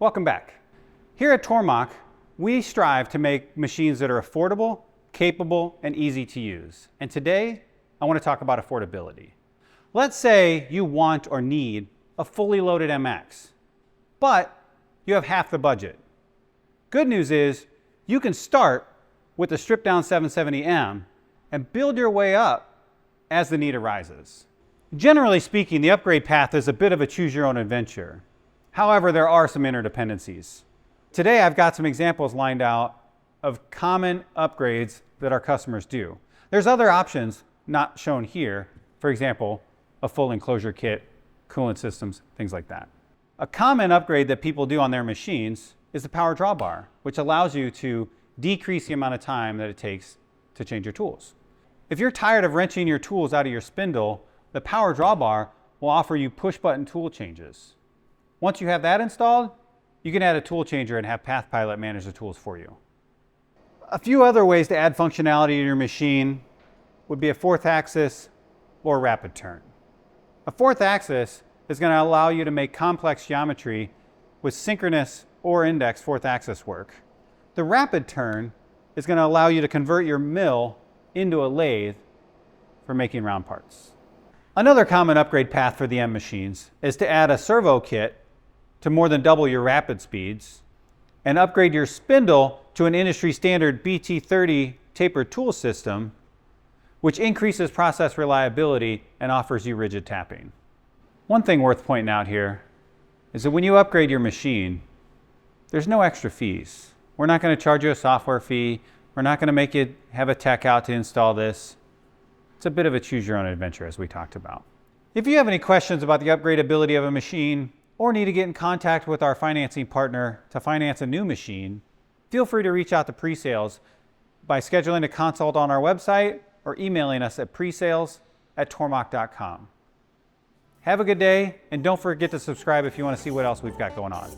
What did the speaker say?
Welcome back. Here at Tormach, we strive to make machines that are affordable, capable, and easy to use. And today, I want to talk about affordability. Let's say you want or need a fully loaded MX, but you have half the budget. Good news is, you can start with the stripped down 770M and build your way up as the need arises. Generally speaking, the upgrade path is a bit of a choose your own adventure. However, there are some interdependencies. Today, I've got some examples lined out of common upgrades that our customers do. There's other options not shown here. For example, a full enclosure kit, coolant systems, things like that. A common upgrade that people do on their machines is the power drawbar, which allows you to decrease the amount of time that it takes to change your tools. If you're tired of wrenching your tools out of your spindle, the power drawbar will offer you push-button tool changes. Once you have that installed, you can add a tool changer and have PathPilot manage the tools for you. A few other ways to add functionality to your machine would be a fourth axis or rapid turn. A fourth axis is going to allow you to make complex geometry with synchronous or index fourth axis work. The rapid turn is going to allow you to convert your mill into a lathe for making round parts. Another common upgrade path for the M machines is to add a servo kit to more than double your rapid speeds and upgrade your spindle to an industry standard BT30 tapered tool system, which increases process reliability and offers you rigid tapping. One thing worth pointing out here is that when you upgrade your machine, there's no extra fees. We're not going to charge you a software fee. We're not going to make you have a tech out to install this. It's a bit of a choose your own adventure, as we talked about. If you have any questions about the upgradability of a machine or need to get in contact with our financing partner to finance a new machine, feel free to reach out to pre-sales by scheduling a consult on our website or emailing us at presales@tormach.com. Have a good day, and don't forget to subscribe if you want to see what else we've got going on.